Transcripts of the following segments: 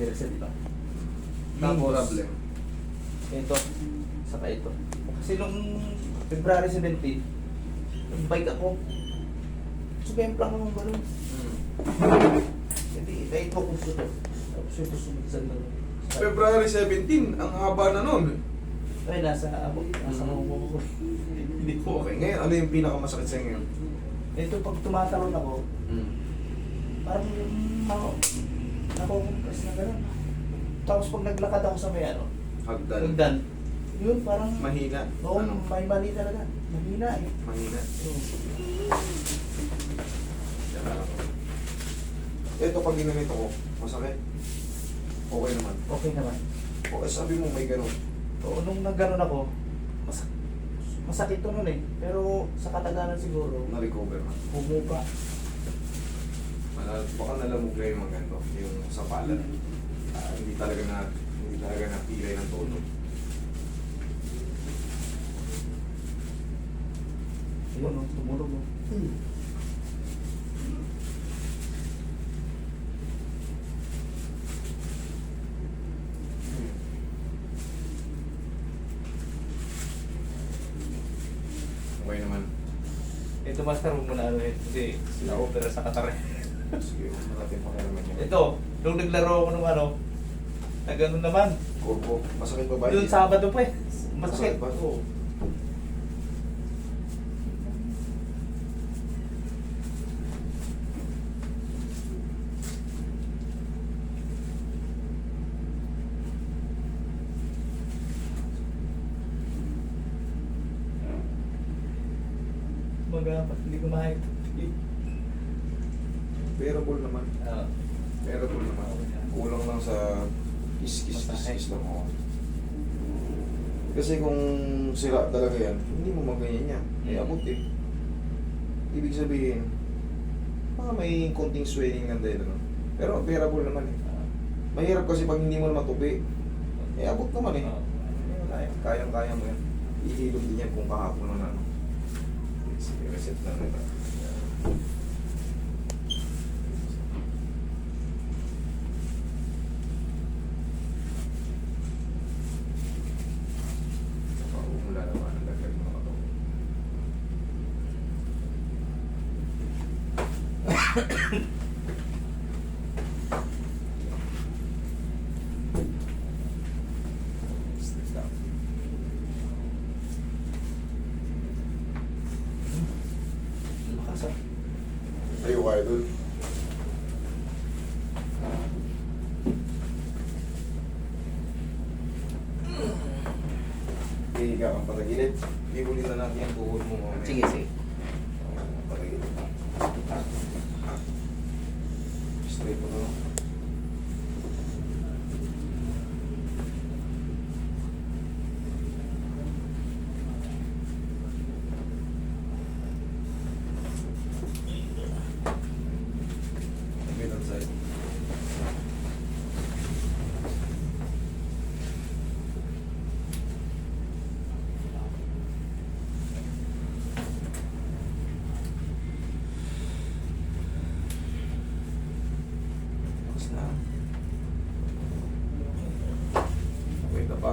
dire-reset ito. No Tapos, problem. ito, saka ito. Kasi nung February 17, nag-bike ako. Sumemplang naman ba nun? Hindi, kahit ko kung suto. Tapos ito sumunod na. February 17, ang haba na nun. Ay, nasa abot, nasa ko. Hindi ko. Okay, ngayon, ano yung pinakamasakit sa'yo ngayon? Ito, pag tumatalon ako, parang nakukumpas na gano'n. Tapos pag naglakad ako sa may ano, Hagdan. hagdan, yun parang, Mahina. oo, Ano? may mali talaga. Mahina eh. Mahina. Oo. Ito pag ginanito ko, masakit. Okay naman. Okay naman. Okay, sabi mo may ganun. Oo, nung nagganon ako, masakit to nun eh. Pero sa katagalan siguro, Na-recover na. humupa. Baka nalamog na yung mga ganito, yung sa palad. Hindi talaga napilay ng tono. Ayun, no, tumulog no. Okay naman. Ito master, huwag mo na ano eh. Kasi na-opera sa katare. Sige, huwag natin pakialaman yan. Ito, nung naglaro ako nung ano, na gano'n naman. Kurbo, masakit ba ba? Yung Sabado pa eh. Masakit. Masakit ba? Oo. Magapat, hindi ko makita. Bearable naman. Oo. Bearable naman. Kulang lang sa kiss lang ako. Kasi kung sira talaga yan, hindi mo maganyan yan. May abot eh. Ibig sabihin, baka may konting swelling lang dahil ano. Pero bearable naman eh. Mahirap kasi pag hindi mo na matupi. Eh abot naman eh. Kayang-kaya mo yan. Ihilom din yan kung kahapon na ano. Sige, reset lang nila. Wala naman ang lagay mo na Lakas ah. Tayo kayo dun. Hihiga kang patagilid. Ibulin na natin yung tuhod mo mamaya. Sige, sige. Patagilid. Straight mo na. Kabilang side. Tapos na. Wait na pa.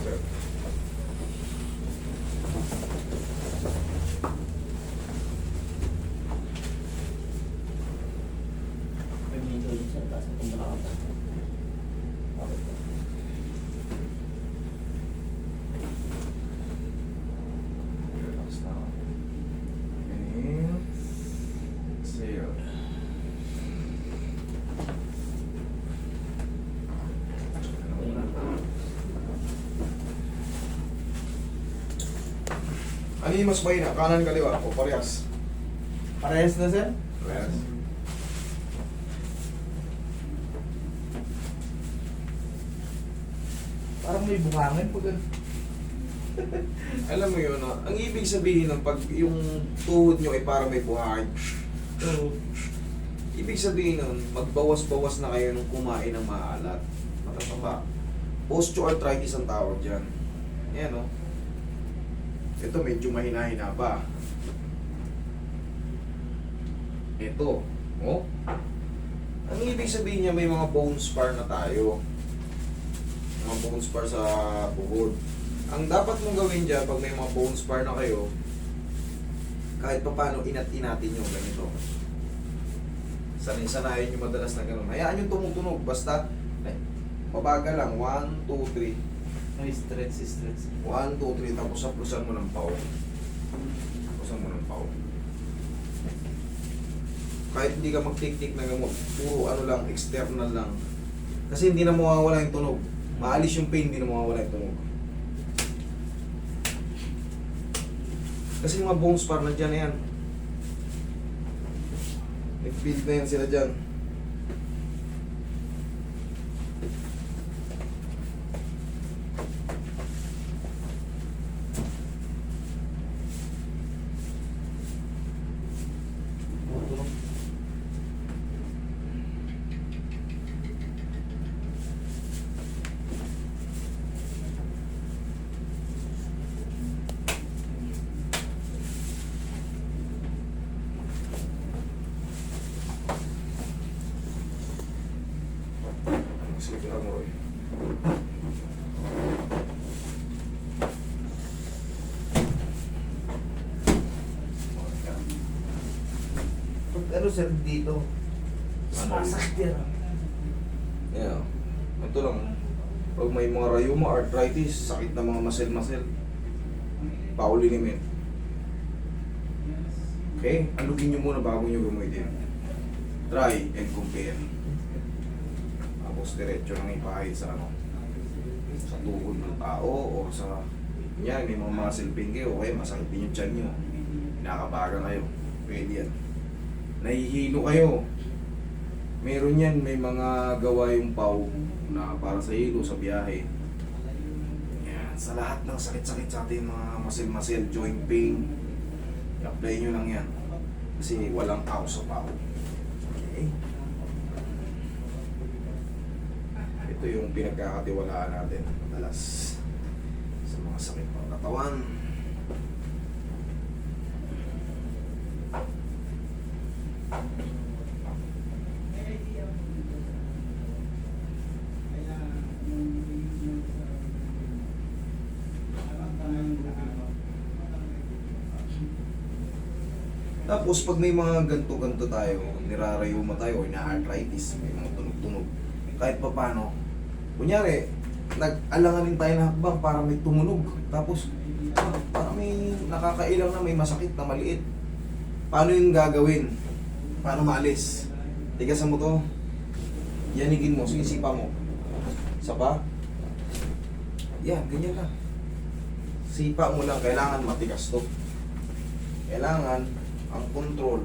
sir. May medyo yun siya, tapos kung nakakapag. Okay. Relax na. Inhale. Exhale. Ano yung mas mahina? Kanan, kaliwa? O parehas? Parehas na, sir? Parehas. Parang may buhangin pag Alam mo yun, ah, ang ibig sabihin ng pag yung tuhod nyo ay parang may buhay. Oo. Ibig sabihin nun, magbawas-bawas na kayo nung kumain ng maalat. Matataba. Osteoarthritis ang tawag dyan. Ayan o. Ito medyo mahina-hina pa. Ito. Oh. Ang ibig sabihin niya may mga bone spar na tayo. Mga bone spar sa buhod. Ang dapat mong gawin dyan pag may mga bone spar na kayo, kahit pa paano inat-inatin nyo ganito. Sanay-sanayin nyo madalas na gano'n. Hayaan nyo tumutunog. Basta, mabagal lang. 1, 2, 3. May stretch. 1, 2, 3. Tapos saplusan mo ng pau. Saplusan mo ng pau. Kahit hindi ka magtik-tik na gamot, puro ano lang, external lang. Kasi hindi na mawawala yung tunog. Maalis yung pain, hindi na mawawala yung tunog. Kasi mga bone spar nandiyan na yan. Nag-build na yan sila dyan. Tutunog. Sige lang mo, Roy. Pag ano, sir, dito. Sumasakit yan. Yeah. Ito lang. Pag may mga rayuma, arthritis, sakit na mga muscle-muscle, paulihin. Okay? Alugin nyo muna bago nyo gamitin. Try and compare. Tapos diretso lang ipahid sa ano, sa tuhod ng tao o sa yan, may mga muscle pain kayo, okay, masakit din yung tiyan nyo, nakabaga kayo, pwede yan. Nahihilo kayo, meron yan, may mga gawa yung pau na para sa hilo, sa biyahe. Yan, sa lahat ng sakit-sakit sa ating mga muscle-muscle, joint pain, i-apply nyo lang yan. Kasi walang pau sa pau. Okay? Ito yung pinagkakatiwalaan natin madalas sa mga sakit ng katawan. Tapos pag may mga ganto-ganto tayo, nirarayuma tayo o ina-arthritis, may mga tunog-tunog, kahit pa paano, kunyari, nag-alanganin tayo na hakbang para may tumunog. Tapos, parang may nakakailang na may masakit na maliit. Paano yung gagawin? Paano maalis? Tigasan mo to. Yanigin mo, sinisipa mo. Isa pa. Yan, ganyan lang. Sipa mo lang, kailangan matigas to. Kailangan ang control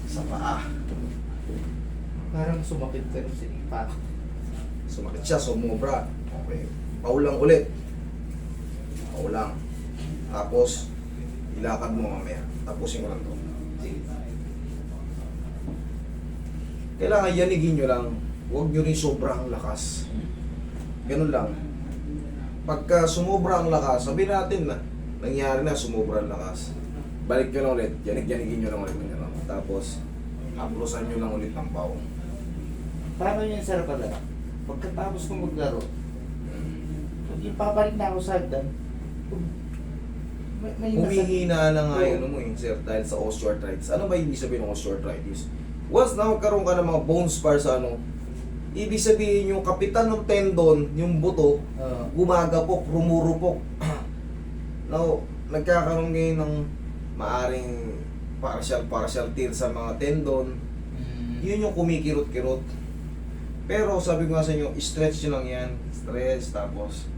sa paa. Parang sumakit ka nung sinipa. Sumakit siya, sumobra. Okay. Paulang ulit. Paulang. Tapos, ilakad mo mamaya. Tapusin ko lang to. Sige. Kailangan yanigin nyo lang. Huwag nyo rin sobrang lakas. Ganun lang. Pagka sumobra ang lakas, sabihin natin na, nangyari na, sumobra ang lakas. Balik nyo lang ulit. Yanigin nyo lang ulit. Ganyan. Tapos, haplusan nyo lang ulit ng pao. Paano yun, sir, pala? Pagkatapos kong maglaro, ipapalik na ako sa hagdan. May Humihina na nga Oo. yung ano mo sir, dahil sa osteoarthritis. Ano ba ibig sabihin ng osteoarthritis? Once na magkaroon ka ng mga bone spar sa ano, ibig sabihin yung kapitan ng tendon, yung buto, gumagapok, rumurupok. Now, nagkakaroon ngayon ng maaring partial tear sa mga tendon. Yun yung kumikirot-kirot. Pero sabi ko nga sa inyo, stretch nyo lang yan. Stretch, tapos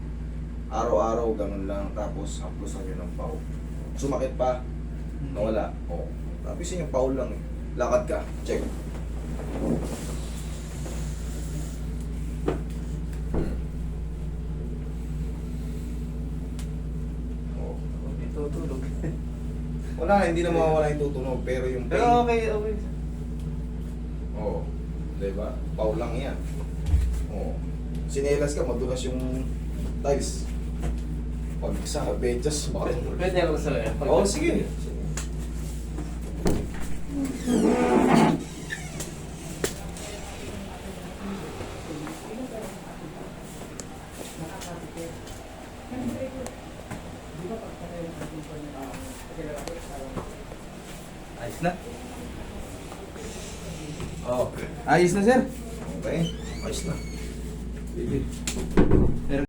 araw-araw ganun lang. Tapos haplosan nyo ng pau. Sumakit pa, nawala. Oo. Tapos yun yung pau lang eh. Lakad ka, check. Oo. Tutulog. Wala, hindi na mawawala yung tutunog. Pero yung pain, Pero okay. oo. Diba? Pau lang yan. Oo. Sinelas ka, madulas yung tiles. Pag sa benches, baka Pwede ako sa Oo, sige. Ayos na. Oh, ayos na sir. Okay. Ayos na. Pero